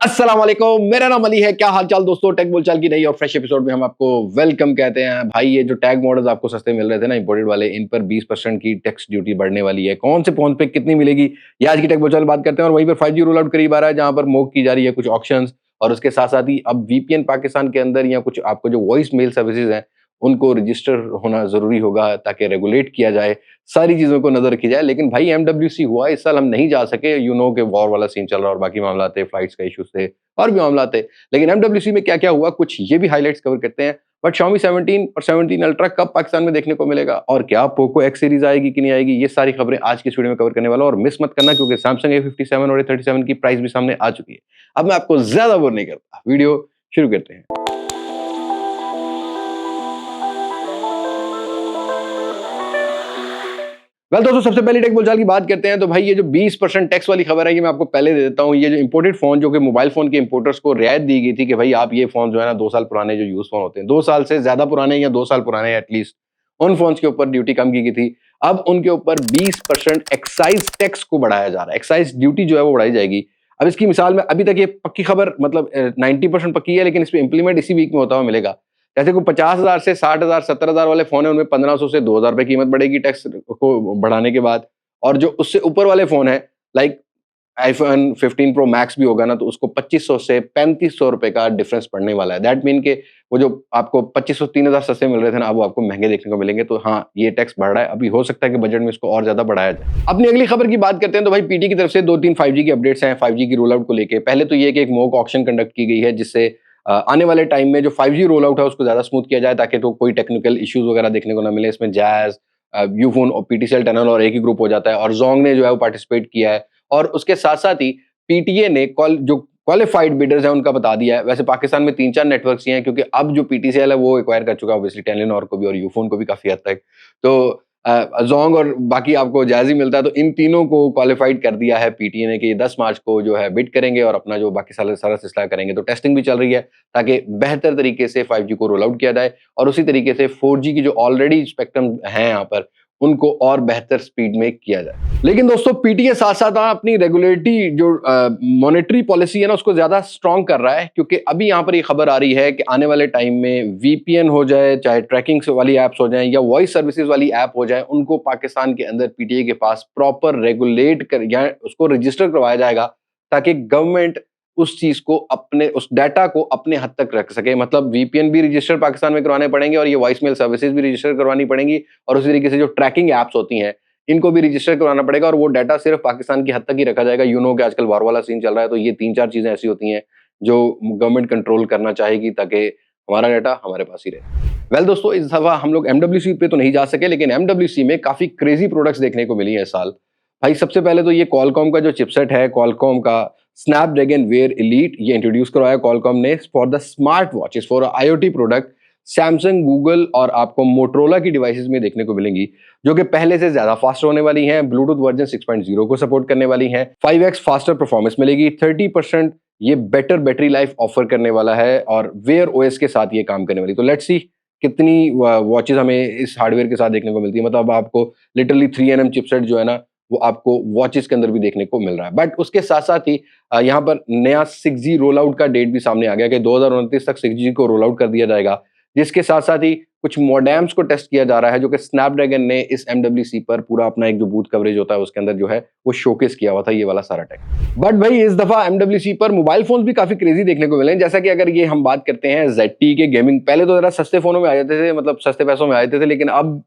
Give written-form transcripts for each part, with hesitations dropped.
अस्सलाम वालेकुम, मेरा नाम अली है। क्या हाल चाल दोस्तों? टेक बोलचाल की नई और फ्रेश एपिसोड में हम आपको वेलकम कहते हैं। भाई ये जो टैग मॉडल्स आपको सस्ते मिल रहे थे ना इंपोर्टेड वाले, इन पर 20% की टैक्स ड्यूटी बढ़ने वाली है। कौन से फोन पे कितनी मिलेगी, ये आज की टेक बोलचाल में बात करते हैं। और वहीं पर 5G रोल आउट करीब आ रहा है, जहां पर मोक की जा रही है कुछ ऑप्शंस, और उसके साथ साथ ही अब वीपीएन पाकिस्तान के अंदर या कुछ आपको जो वॉइस मेल सर्विसेज हैं उनको रजिस्टर होना जरूरी होगा ताकि रेगुलेट किया जाए, सारी चीजों को नजर रखी जाए। लेकिन भाई एमडब्ल्यूसी हुआ इस साल, हम नहीं जा सके। यू नो के वॉर वाला सीन चल रहा और बाकी मामला थे, फ्लाइट्स का इश्यूज थे और भी मामला थे। लेकिन एमडब्ल्यूसी में क्या क्या हुआ, कुछ ये भी हाइलाइट्स कवर करते हैं। बट Xiaomi 17 और 17 अल्ट्रा कब पाकिस्तान में देखने को मिलेगा, और क्या पोको एक्स सीरीज आएगी कि नहीं आएगी, ये सारी खबरें आज की इस वीडियो में कवर करने वाला हूं। और मिस मत करना, क्योंकि सैमसंग A57 और A37 की प्राइस भी सामने आ चुकी है। अब मैं आपको ज्यादा बोर नहीं करता, वीडियो शुरू करते हैं। वेल दोस्तों, सबसे पहले टेक बोलचाल की बात करते हैं। तो भाई ये जो 20% टैक्स वाली खबर है, ये मैं आपको पहले दे देता हूँ। ये जो इंपोर्टेड फोन, जो कि मोबाइल फोन के इंपोर्टर्स को रियायत दी गई थी कि भाई आप ये फोन जो है ना 2 साल पुराने जो यूज फोन होते हैं, 2 साल से ज्यादा पुराने या 2 साल पुराने एटलीस्ट, उन फोन्स के ऊपर ड्यूटी कम की गई थी। अब उनके ऊपर 20% एक्साइज टैक्स को बढ़ाया जा रहा है। एक्साइज ड्यूटी जो है वो बढ़ाई जाएगी। अब इसकी मिसाल में, अभी तक ये पक्की खबर मतलब 90% पक्की है, लेकिन इस पे इंप्लीमेंट इसी वीक में होता हुआ मिलेगा। जैसे कोई 50,000 से 60,000 70,000 वाले फोन है, उनमें 1500 से 2,000 रुपए कीमत बढ़ेगी टैक्स को बढ़ाने के बाद। और जो उससे ऊपर वाले फोन है, लाइक आईफोन 15 प्रो मैक्स भी होगा ना, तो उसको 2500 से 3500 रुपए का डिफरेंस पड़ने वाला है। दैट मीन के वो जो आपको 2500 3000 सस्ते मिल रहे थे ना, अब वो आपको महंगे देखने को मिलेंगे। तो हाँ, ये टैक्स बढ़ रहा है। अभी हो सकता है कि बजट में इसको और ज्यादा बढ़ाया जाए। अपनी अगली खबर की बात करते हैं। तो भाई पीटी की तरफ से 2-3 5G की अपडेट्स हैं 5G की रोल आउट को लेके। पहले तो ये कि एक मॉक ऑक्शन कंडक्ट की गई है, जिससे आने वाले टाइम में जो 5G रोल आउट है उसको ज्यादा स्मूथ किया जाए, ताकि तो कोई टेक्निकल इश्यूज वगैरह देखने को ना मिले। इसमें जैज, यूफोन और पीटीसीएल टनल और एक ही ग्रुप हो जाता है, और जोंग ने जो है वो पार्टिसिपेट किया है। और उसके साथ साथ ही पीटीए ने जो क्वालिफाइड बिडर्स हैं उनका बता दिया है। वैसे पाकिस्तान में 3-4 नेटवर्क्स ही हैं, क्योंकि अब जो पीटीसीएल है वो एक्वायर कर चुका है ऑब्वियसली टेलीनॉर को भी और यूफोन को भी काफी हद तक। तो जोंग और बाकी आपको जैज ही मिलता है। तो इन तीनों को क्वालिफाइड कर दिया है पीटीए ने कि 10 मार्च को जो है बिड करेंगे और अपना जो बाकी सारा सिलसिला करेंगे। तो टेस्टिंग भी चल रही है, ताकि बेहतर तरीके से 5G को रोल आउट किया जाए, और उसी तरीके से 4G की जो ऑलरेडी स्पेक्ट्रम है यहाँ पर, उनको और बेहतर स्पीड में किया जाए। लेकिन दोस्तों, पीटीए साथ साथ अपनी रेगुलेटरी जो मॉनेटरी पॉलिसी है ना, उसको ज्यादा स्ट्रॉन्ग कर रहा है। क्योंकि अभी यहाँ पर ये खबर आ रही है कि आने वाले टाइम में वीपीएन हो जाए, चाहे ट्रैकिंग वाली एप्स हो जाए या वॉइस सर्विसेज वाली ऐप हो जाए, उनको पाकिस्तान के अंदर पीटीए के पास प्रॉपर रेगुलेट कर या उसको रजिस्टर करवाया जाएगा, ताकि गवर्नमेंट उस चीज को अपने उस डाटा को अपने हद तक रख सके। मतलब वीपीएन भी रजिस्टर पाकिस्तान में करवाने पड़ेंगे, और ये वॉइस मेल सर्विसेज भी रजिस्टर करवानी पड़ेंगी, और उसी तरीके से जो ट्रैकिंग एप्स होती हैं इनको भी रजिस्टर करवाना पड़ेगा, और वो डाटा सिर्फ पाकिस्तान की हद तक ही रखा जाएगा। यू नो कि आजकल वार वाला सीन चल रहा है, तो ये 3-4 चीजें ऐसी होती हैं जो गवर्नमेंट कंट्रोल करना चाहेगी, ताकि हमारा डाटा हमारे पास ही रहे। वेल दोस्तों, इस दफा हम लोग एमडब्ल्यूसी पे तो नहीं जा सके, लेकिन एमडब्ल्यूसी में काफी क्रेजी प्रोडक्ट्स देखने को मिली है इस साल। भाई सबसे पहले तो ये कॉलकॉम का जो चिपसेट है, कॉलकॉम का स्नैपड्रैगन वेयर एलीट, ये इंट्रोड्यूस करवाया कॉलकॉम ने for the smart watches for IoT product. Samsung, Google और आपको मोटरोला की डिवाइसेस में देखने को मिलेंगी, जो कि पहले से ज्यादा फास्ट होने वाली हैं। ब्लूटूथ वर्जन 6.0 को सपोर्ट करने वाली हैं। 5x फास्टर परफॉर्मेंस मिलेगी। 30% ये बेटर बैटरी लाइफ ऑफर करने वाला है, और वेयर ओएस के साथ ये काम करने वाली। तो लेट्स सी कितनी वॉचेस हमें इस हार्डवेयर के साथ देखने को मिलती है। मतलब आपको लिटरली 3nm चिपसेट जो है ना, वो आपको वॉचेस के अंदर भी देखने को मिल रहा है। बट उसके साथ साथ ही यहाँ पर नया 6G रोल आउट का डेट भी सामने आ गया कि 2029 तक 6G को रोल आउट कर दिया जाएगा। जिसके साथ साथ ही कुछ मॉडेम्स को टेस्ट किया जा रहा है, जो कि स्नैपड्रैगन ने इस एमडब्ल्यूसी पर पूरा अपना एक जो बूथ कवरेज होता है उसके अंदर जो है वो शोकेस किया हुआ था, ये वाला सारा टेक। बट भाई इस दफा एमडब्ल्यूसी पर मोबाइल फोन्स भी काफी क्रेजी देखने को मिले हैं। जैसा कि अगर ये हम बात करते हैं ZTE के गेमिंग, पहले तो जरा सस्ते फोनों में आ जाते थे, मतलब सस्ते पैसों में आ जाते थे, लेकिन अब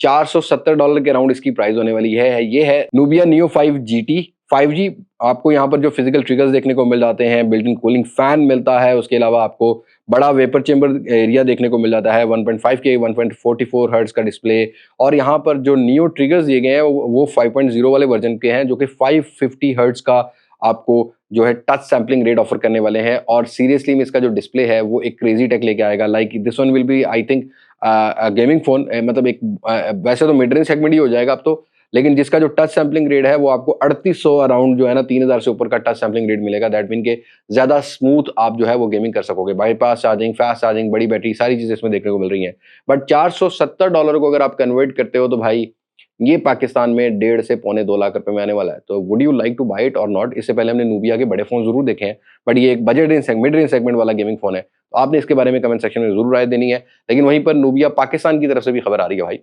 $470 के अराउंड इसकी प्राइस होने वाली है। ये है Nubia Neo 5 GT 5G। आपको यहाँ पर जो फिजिकल ट्रिगर्स देखने को मिल जाते हैं, बिल्ट इन कूलिंग फैन मिलता है, उसके अलावा आपको बड़ा वेपर चेंबर एरिया देखने को मिल जाता है, 1.5K 1.44 हर्ट्ज का डिस्प्ले। और यहाँ पर जो नियो ट्रिगर्स दिए गए हैं वो 5.0 वाले वर्जन के हैं, जो कि 550 हर्ट्ज का आपको जो है टच सैम्पलिंग रेट ऑफर करने वाले हैं। और सीरियसली में इसका जो डिस्प्ले है वो एक क्रेजी टेक लेके आएगा। Like this one will be I think gaming phone, मतलब एक वैसे तो मिड रेंज सेगमेंट ही हो जाएगा अब तो, लेकिन जिसका जो टच सैम्पलिंग रेट है वो आपको 3800 अराउंड जो है ना 3000 से ऊपर का टच सैम्पलिंग रेट मिलेगा। दैट मीन के ज्यादा स्मूथ आप जो है वो गेमिंग कर सकोगे। बाईपास चार्जिंग, फास्ट चार्जिंग, बड़ी बैटरी, सारी चीजें इसमें देखने को मिल रही हैं। बट $470 को अगर आप कन्वर्ट करते हो तो भाई ये पाकिस्तान में 1.5 से पौने 2 लाख रुपए में आने वाला है। तो would you like to buy it or not? इससे पहले हमने नूबिया के बड़े फोन जरूर देखे हैं, बट ये एक budget range mid range segment वाला गेमिंग फोन है, तो आपने इसके बारे में कमेंट सेक्शन में जरूर राय देनी है। लेकिन वहीं पर नूबिया पाकिस्तान की तरफ से भी खबर आ रही है भाई,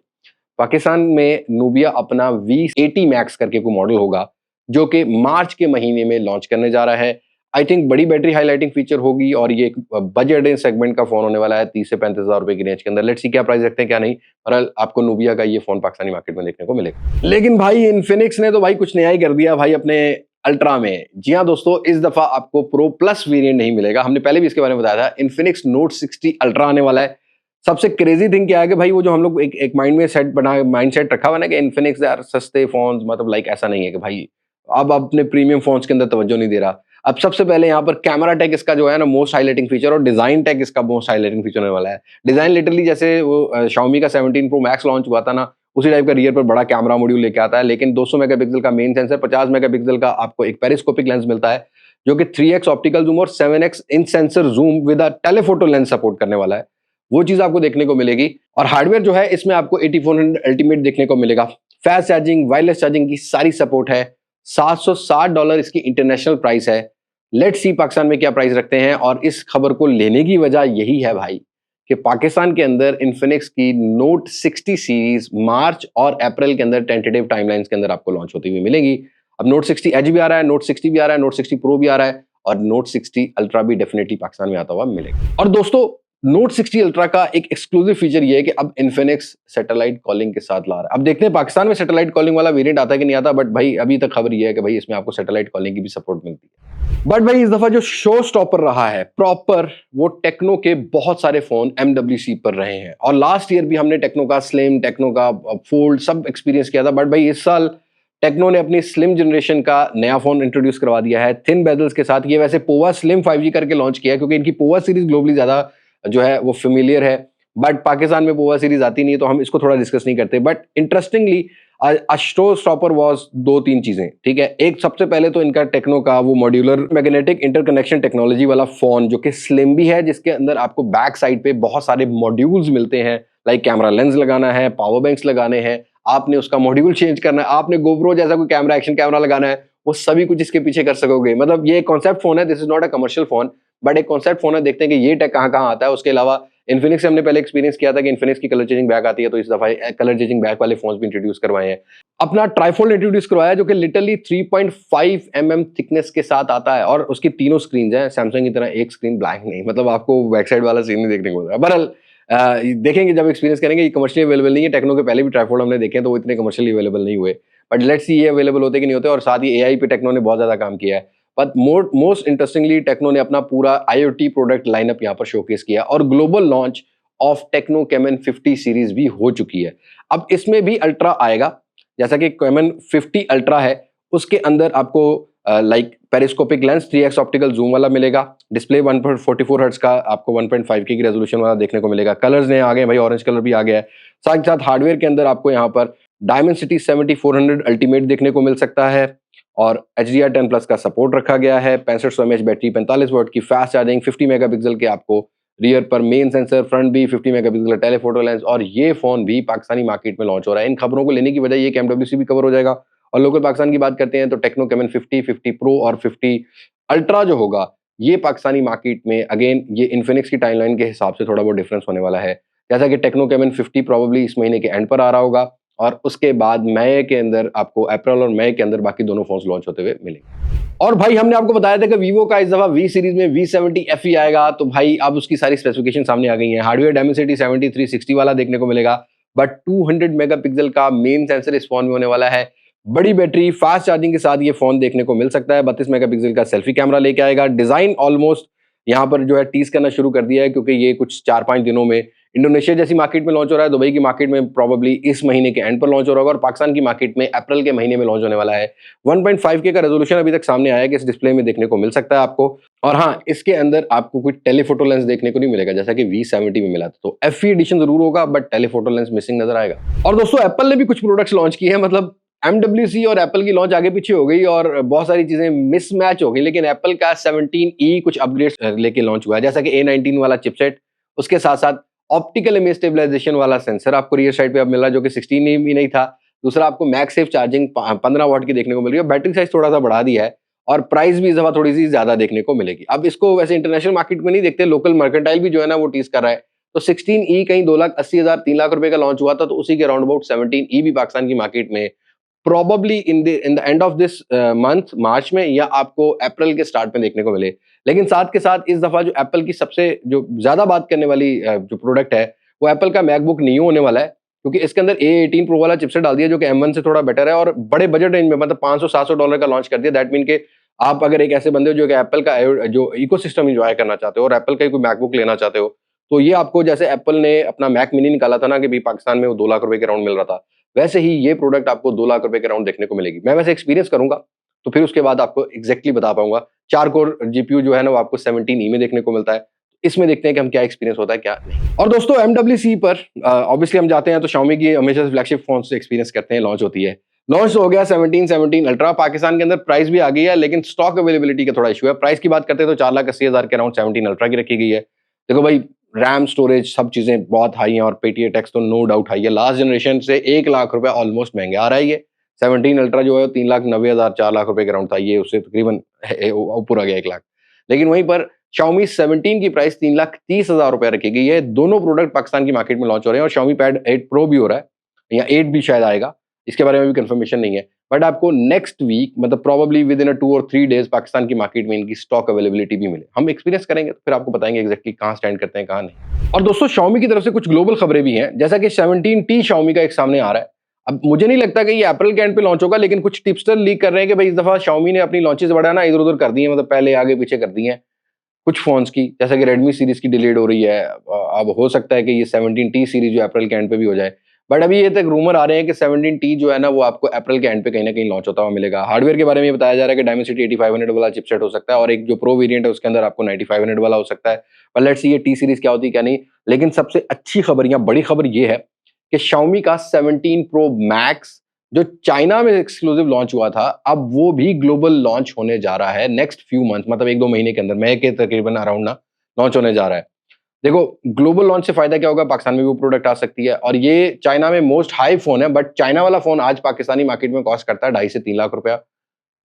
पाकिस्तान में नूबिया अपना V80 मैक्स करके कोई मॉडल होगा जो कि मार्च के महीने में लॉन्च करने जा रहा है। आई थिंक बड़ी बैटरी हाईलाइटिंग फीचर होगी और ये एक बजट रेंज सेगमेंट का फोन होने वाला है 30 से 35,000 रुपए की रेंज के अंदर। लेट्स सी क्या प्राइस रखते हैं क्या नहीं, और आपको नूबिया का ये फोन पाकिस्तानी मार्केट में देखने को मिलेगा। लेकिन भाई इन्फिनिक्स ने तो भाई कुछ नया ही कर दिया भाई अपने अल्ट्रा में। जी हाँ दोस्तों, इस दफा आपको प्रो प्लस वेरिएंट नहीं मिलेगा, हमने पहले भी इसके बारे में बताया था। इन्फिनिक्स नोट 60 अल्ट्रा आने वाला है। सबसे क्रेजी थिंग क्या है कि भाई वो जो हम लोग एक माइंड में सेट बना माइंड सेट रखा हुआ ना कि इन्फिनिक्स यार सस्ते फोन, मतलब लाइक ऐसा नहीं है कि भाई अब अपने प्रीमियम फोन्स के अंदर तवज्जो नहीं दे रहा। अब सबसे पहले यहाँ पर कैमरा टेक इसका जो है ना मोस्ट हाईलाइटिंग फीचर, और डिजाइन टेक इसका मोस्ट हाईलाइटिंग फीचर होने वाला है। डिजाइन लिटरली जैसे वो Xiaomi का 17 Pro Max लॉन्च हुआ था ना, उसी टाइप का रियर पर बड़ा कैमरा मॉड्यूल लेके आता है, लेकिन 200 मेगापिक्सल का मेन सेंसर, 50 मेगापिक्सल का आपको एक पेरिस्कोपिक लेंस मिलता है जो कि 3x ऑप्टिकल जूम और 7x in sensor zoom with a telephoto lens support करने वाला है। वो चीज आपको देखने को मिलेगी। और हार्डवेयर जो है इसमें आपको 8400 अल्टीमेट देखने को मिलेगा। फास्ट चार्जिंग, वायरलेस चार्जिंग की सारी सपोर्ट है। $760 इसकी इंटरनेशनल प्राइस है। लेट्स सी पाकिस्तान में क्या प्राइस रखते हैं। और इस खबर को लेने की वजह यही है भाई कि पाकिस्तान के अंदर इन्फिनिक्स की नोट 60 सीरीज मार्च और अप्रैल के अंदर टेंटेटिव टाइमलाइंस के अंदर आपको लॉन्च होती हुई मिलेगी। अब नोट 60 एच भी आ रहा है, नोट 60 भी आ रहा है, नोट 60 प्रो भी आ रहा है, और नोट 60 अल्ट्रा भी डेफिनेटली पाकिस्तान में आता हुआ मिलेगा। और दोस्तों नोट 60 अल्ट्रा का एक एक्सक्लूसिव फीचर ये है कि अब इन्फिनिक्स सैटेलाइट कॉलिंग के साथ ला रहा है। अब देखते हैं पाकिस्तान में सैटेलाइट कॉलिंग वाला वेरिएंट आता है कि नहीं आता, बट भाई अभी तक खबर ये है कि भाई इसमें आपको सैटेलाइट कॉलिंग की भी सपोर्ट मिलती है। बट भाई इस दफा जो शो स्टॉपर रहा है प्रॉपर, वो टेक्नो के बहुत सारे फोन MWC पर रहे हैं। और लास्ट ईयर भी हमने टेक्नो का स्लिम, टेक्नो का फोल्ड सब एक्सपीरियंस किया था। बट भाई इस साल टेक्नो ने अपनी स्लिम जनरेशन का नया फोन इंट्रोड्यूस करवा दिया है थिन बेजल्स के साथ। ये वैसे पोवा स्लिम 5G करके लॉन्च किया है, क्योंकि इनकी पोवा सीरीज ग्लोबली ज्यादा जो है वो फेमिलियर है, बट पाकिस्तान में पोवा सीरीज आती नहीं है, तो हम इसको थोड़ा डिस्कस नहीं करते। But interestingly show stopper was 2-3 चीजें, ठीक है। एक सबसे पहले तो इनका टेक्नो का वो मॉड्यूलर मैग्नेटिक इंटरकनेक्शन टेक्नोलॉजी वाला फोन जो कि स्लिम भी है, जिसके अंदर आपको बैक साइड पे बहुत सारे मॉड्यूल्स मिलते हैं, लाइक कैमरा लेंस लगाना है, पावर बैंक्स लगाने हैं, आपने उसका मॉड्यूल चेंज करना है, आपने गोप्रो जैसा कोई कैमरा एक्शन कैमरा लगाना है, वो सभी कुछ इसके पीछे कर सकोगे। मतलब ये कॉन्सेप्ट फोन है, this is not a commercial phone, but एक कॉन्सेप्ट फोन है। देखते हैं कि ये टेक कहाँ आता है। उसके अलावा इन्फिनिक्स से हमने पहले एक्सपीरियंस किया था कि इन्फिनिक्स की कलर चेंजिंग बैक आती है, तो इस दफा कलर चेंजिंग बैक वाले फोन्स भी इंट्रोड्यूस करवाए हैं। अपना ट्राइफोल्ड इंट्रोड्यूस करवाया जो कि लिटरली 3.5 mm थिकनेस के साथ आता है, और उसकी तीनों स्क्रीन है। सैमसंग की तरह एक स्क्रीन ब्लैंक नहीं, मतलब आपको बैक साइड वाला सीन नहीं देखने को मिल रहा। बहरहाल देखेंगे जब एक्सपीरियंस करेंगे। ये कमर्शियली अवेलेबल नहीं है, टेक्नो के पहले भी ट्राइफोल्ड हमने देखे हैं, तो वो इतने कमर्शियली अवेलेबल नहीं हुए। बट लेट्स सी ये अवेलेबल होते कि नहीं होते। और साथ ही AI पे टेक्नो ने बहुत ज्यादा काम किया है। बट मोस्ट इंटरेस्टिंगली टेक्नो ने अपना पूरा IoT प्रोडक्ट लाइनअप यहाँ पर शोकेस किया, और global launch of techno caiman 50 series भी हो चुकी है। अब इसमें भी अल्ट्रा आएगा, जैसा कि कैमन 50 अल्ट्रा है, उसके अंदर आपको like periscopic lens 3x optical zoom वाला मिलेगा। डिस्प्ले 1.44 हर्ट्ज का आपको 1.5K की रेजोल्यूशन वाला देखने को मिलेगा। कलर्स नए आ गए भाई, ऑरेंज कलर भी आ गया है। साथ ही साथ हार्डवेयर के अंदर आपको यहाँ पर डायमेंसिटी 7400 अल्टीमेट देखने को मिल सकता है, और HDR10+ का सपोर्ट रखा गया है। 6500 mAh बैटरी, 45 वाट की फास्ट चार्जिंग, 50 मेगापिक्सल के आपको रियर पर मेन सेंसर, फ्रंट भी 50 मेगापिक्सल टेलीफोटो लेंस, और ये फोन भी पाकिस्तानी मार्केट में लॉन्च हो रहा है। इन खबरों को लेने की वजह ये कि MWC भी कवर हो जाएगा। और लोकल पाकिस्तान की बात करते हैं तो टेक्नो कैमन 50, 50 प्रो और 50 अल्ट्रा जो होगा, ये पाकिस्तानी मार्केट में अगेन ये इन्फिनिक्स की टाइमलाइन के हिसाब से थोड़ा बहुत डिफरेंस होने वाला है। जैसा कि टेक्नो कैमन 50 प्रोबेबली इस महीने के एंड पर आ रहा होगा, और उसके बाद मई के अंदर आपको अप्रैल और मई के अंदर बाकी दोनों फोन्स लॉन्च होते हुए मिलेंगे। और भाई हमने आपको बताया था कि वीवो का इस दफा V सीरीज में V70 FE आएगा, तो भाई अब उसकी सारी स्पेसिफिकेशन सामने आ गई हैं। हार्डवेयर डायमेंसिटी 7360 वाला देखने को मिलेगा, बट 200 मेगापिक्सल का मेन सेंसर इस फोन में होने वाला है। बड़ी बैटरी, फास्ट चार्जिंग के साथ ये फोन देखने को मिल सकता है। 32 मेगापिक्सल का सेल्फी कैमरा लेके आएगा। डिजाइन ऑलमोस्ट यहाँ पर जो है टीज करना शुरू कर दिया है, क्योंकि ये कुछ 4-5 दिनों में इंडोनेशिया जैसी मार्केट में लॉन्च हो रहा है, दुबई की मार्केट में प्रोबेबली इस महीने के एंड पर लॉन्च हो रहा होगा, और पाकिस्तान की मार्केट में अप्रैल के महीने में लॉन्च होने वाला है। 1.5K का रेजोल्यूशन अभी तक सामने आया है कि इस डिस्प्ले में देखने को मिल सकता है आपको। और हाँ, इसके अंदर आपको कोई टेलीफोटो लेंस देखने को नहीं मिलेगा, जैसा कि V70 में मिला था। तो FE एडिशन जरूर होगा, बट टेलीफोटो लेंस मिसिंग नजर आएगा। और दोस्तों एप्पल ने भी कुछ प्रोडक्ट्स लॉन्च किए हैं, मतलब MWC और एप्पल की लॉन्च आगे पीछे हो गई और बहुत सारी चीजें मिसमैच हो गई, लेकिन एप्पल का 17E कुछ अपग्रेड्स लेके लॉन्च हुआ है, जैसा कि A19 वाला चिपसेट, उसके साथ साथ ऑप्टिकल इमेज स्टेबलाइजेशन वाला सेंसर आपको रियर साइड पे अब मिला, जो कि 16E भी नहीं था। दूसरा आपको मैक्स सेफ चार्जिंग 15 वॉट की देखने को मिल रही है, बैटरी साइज थोड़ा सा बढ़ा दिया है और प्राइस भी इस दफा थोड़ी सी ज्यादा देखने को मिलेगी। अब इसको वैसे इंटरनेशनल मार्केट में नहीं देखते, लोकल मर्केंटाइल भी जो है ना वो टीज कर रहा है। तो 16E कहीं 2,80,000 3 लाख रुपए का लॉन्च हुआ था, तो उसी के अराउंड अबाउट 17E भी पाकिस्तान की मार्केट में probably in the end of this month March में या आपको अप्रैल के स्टार्ट में देखने को मिले। लेकिन साथ के साथ इस दफा जो एप्पल की सबसे जो ज्यादा बात करने वाली जो प्रोडक्ट है वो एप्पल का मैकबुक नियो होने वाला है, क्योंकि इसके अंदर A18 प्रो वाला चिपसेट डाल दिया जो कि M1 से थोड़ा बेटर है और बड़े बजट रेंज में, मतलब $500-700 का लॉन्च कर दिया। दैट मीन के आप अगर एक ऐसे बंदे हो जो कि एप्पल का जो इकोसिस्टम एंजॉय करना चाहते हो और एप्पल का ही कोई मैकबुक लेना चाहते हो, तो ये आपको, जैसे एप्पल ने अपना मैक मिनी निकाला था ना कि भाई पाकिस्तान में वो 2 लाख रुपए के राउंड मिल रहा था, वैसे ही ये प्रोडक्ट आपको 2 लाख रुपए के राउंड देखने को मिलेगी। मैं वैसे एक्सपीरियंस करूंगा तो फिर उसके बाद आपको एग्जैक्टली बता पाऊंगा। 4 कोर जीपीयू जो है ना वो आपको 17E में देखने को मिलता है। इसमें देखते हैं कि हम क्या एक्सपीरियंस होता है क्या नहीं। और दोस्तों MWC पर ऑब्वियसली हम जाते हैं तो Xiaomi की हमेशा फ्लैगशिप फोन से एक्सपीरियंस करते हैं, लॉन्च होती है। लॉन्च हो गया 17 अल्ट्रा, पाकिस्तान के अंदर प्राइस भी आ गई है, लेकिन स्टॉक अवेलेबिलिटी का थोड़ा इशू है। प्राइस की बात करते हैं तो 4,80,000 के अराउंड 17 अल्ट्रा की रखी गई है। देखो भाई, रैम स्टोरेज सब चीजें बहुत हाई हैं और PTX तो नो डाउट हाई है। लास्ट जनरेशन से 1 लाख रुपए ऑलमोस्ट महंगे आ रहा है ये। 17 अल्ट्रा जो है 3,90,000 4 लाख रुपए के राउंड था, ये उससे तकरीबन ऊपर आ गया 1 लाख। लेकिन वहीं पर Xiaomi 17 की प्राइस 3,30,000 रुपए रखी गई है। दोनों प्रोडक्ट पाकिस्तान की मार्केट में लॉन्च हो रहे हैं और Xiaomi Pad 8 Pro भी हो रहा है या 8 भी शायद आएगा, इसके बारे में भी कंफर्मेशन नहीं है। बट आपको नेक्स्ट वीक, मतलब प्रोबेबली विद इन 2 और 3 डेज पाकिस्तान की मार्केट में इनकी स्टॉक अवेलेबिलिटी भी मिले। हम एक्सपीरियंस करेंगे तो फिर आपको बताएंगे एग्जैक्टली कहां स्टैंड करते हैं कहां नहीं। और दोस्तों Xiaomi की तरफ से कुछ ग्लोबल खबरें भी हैं, जैसा कि 17T Xiaomi का एक सामने आ रहा है। अब मुझे नहीं लगता कि ये अप्रैल के एंड पे लॉन्च होगा, लेकिन कुछ टिप्सटर लीक कर रहे हैं कि भाई इस दफा Xiaomi ने अपनी लॉन्चेस बड़ा ना इधर उधर कर दी है, मतलब पहले आगे पीछे कर दी है कुछ फोन्स की, जैसा कि Redmi सीरीज की डिलेड हो रही है। अब हो सकता है कि ये 17T सीरीज जो अप्रैल के एंड पे भी हो जाए। बट अभी ये तक रूमर आ रहे हैं कि 17T जो है ना वो आपको अप्रैल के एंड पे कहीं ना कहीं लॉन्च होता हुआ मिलेगा। हार्डवेयर के बारे में ये बताया जा रहा है कि Dimensity 8500 वाला चिपसेट हो सकता है और एक जो प्रो वेरिएंट है उसके अंदर आपको 9500 वाला हो सकता है। पर लेट्स सी ये टी सीरीज क्या होती है क्या नहीं। लेकिन सबसे अच्छी खबर या बड़ी खबर ये है कि Xiaomi का 17 Pro Max जो चाइना में एक्सक्लूसिव लॉन्च हुआ था, अब वो भी ग्लोबल लॉन्च होने जा रहा है नेक्स्ट फ्यू मंथ, मतलब 1-2 महीने के अंदर, मई के तकरीबन अराउंड ना लॉन्च होने जा रहा है। देखो, ग्लोबल लॉन्च से फायदा क्या होगा, पाकिस्तान में भी वो प्रोडक्ट आ सकती है और ये चाइना में मोस्ट हाई फोन है, बट चाइना वाला फोन आज पाकिस्तानी मार्केट में कॉस्ट करता है 2.5 से 3 लाख रुपया।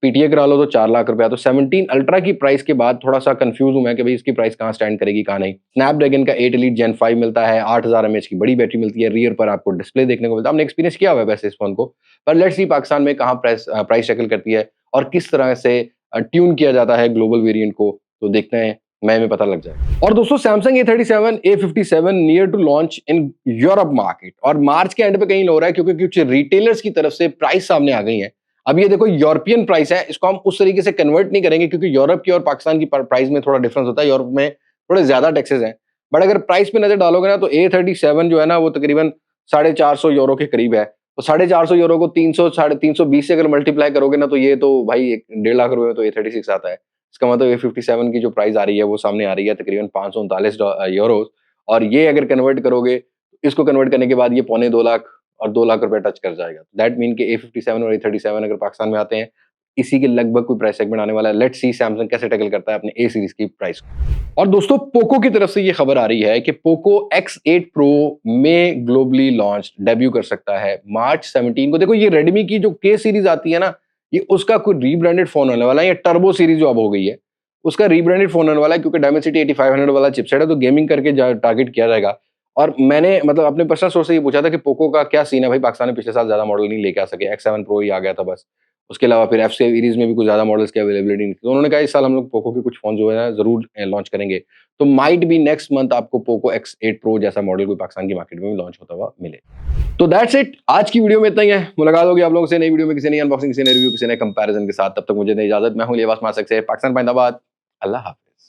पीटीए करा लो तो 4 लाख रुपया। तो 17 अल्ट्रा की प्राइस के बाद थोड़ा सा कंफ्यूज हूं मैं कि भाई इसकी प्राइस कहां स्टैंड करेगी कहां नहीं। स्नैपड्रैगन का 8 एलीट जेन 5 मिलता है, 8000 mAh की बड़ी बैटरी मिलती है, रियर पर आपको डिस्प्ले देखने को मिलता है। हमने एक्सपीरियंस किया हुआ है वैसे इस फोन को, पर लेट्स सी पाकिस्तान में कहां प्राइस टैकल करती है और किस तरह से ट्यून किया जाता है ग्लोबल वेरिएंट को, तो देखते हैं, मई में पता लग जाए। और दोस्तों Samsung A37 A57 near to launch in Europe market और मार्च के एंड पे कहीं हो रहा है, क्योंकि कुछ रिटेलर्स की तरफ से प्राइस सामने आ गई है। अब ये देखो यूरोपियन प्राइस है, इसको हम उस तरीके से कन्वर्ट नहीं करेंगे क्योंकि यूरोप की और पाकिस्तान की प्राइस में थोड़ा डिफरेंस होता है। यूरोप में थोड़े ज्यादा टैक्सेस हैं, बट अगर प्राइस पे नजर डालोगे ना तो A37 जो है ना वो तकरीबन 450 यूरो के करीब है। तो 450 यूरो को 300 320 से अगर मल्टीप्लाई करोगे ना तो ये तो भाई 1.5 लाख रुपए में तो A36 आता है। इसका मतलब A57 की जो प्राइस आ रही है वो सामने आ रही है तकरीबन 539 यूरो। और ये अगर कन्वर्ट करोगे, इसको कन्वर्ट करने के बाद ये 1.25 लाख और 2 लाख रुपए टच कर जाएगा। दैट मीन कि A57 और A37 अगर पाकिस्तान में आते हैं, इसी के लगभग कोई प्राइस सेगमेंट आने वाला है। लेट्स सी सैमसंग कैसे टैकल करता है अपने ए सीरीज की प्राइस को। और दोस्तों पोको की तरफ से ये खबर आ रही है कि पोको X8 Pro में ग्लोबली लॉन्च डेब्यू कर सकता है मार्च 17 को। देखो ये रेडमी की जो K सीरीज आती है ना, ये उसका कोई रीब्रांडेड फोन होने वाला है। ये टर्बो सीरीज जो अब हो गई है उसका रीब्रांडेड फोन होने वाला है, क्योंकि Dimensity 8500 वाला चिपसेट है तो गेमिंग करके टारगेट किया जाएगा। और मैंने मतलब अपने पर्सनल सोर्स से ये पूछा था कि पोको का क्या सीन है भाई, पाकिस्तान में पिछले साल ज्यादा मॉडल नहीं लेके आ सके, X7 Pro ही आ गया था बस। उसके अलावा फिर F सीरीज में भी कुछ ज्यादा मॉडल्स की अवेलेबिलिटी नहीं थी, तो उन्होंने कहा इस साल हम लोग पोको के कुछ फोन जो है ना जरूर लॉन्च करेंगे। तो माइट बी नेक्स्ट मंथ आपको पोको X8 Pro जैसा मॉडल कोई पाकिस्तान की मार्केट में भी लॉन्च होता हुआ मिले। तो दैट्स इट, आज की वीडियो में इतना ही है। मुलाकात होगी आप लोगों से नई वीडियो में, किसी नई अनबॉक्सिंग, किसी नए रिव्यू, किसी नए कंपैरिजन के साथ। तब तक मुझे दे इजाजत। मैं हूं लिबास मासक से पाकिस्तान पाइंदाबाद। अल्लाह हाफिज।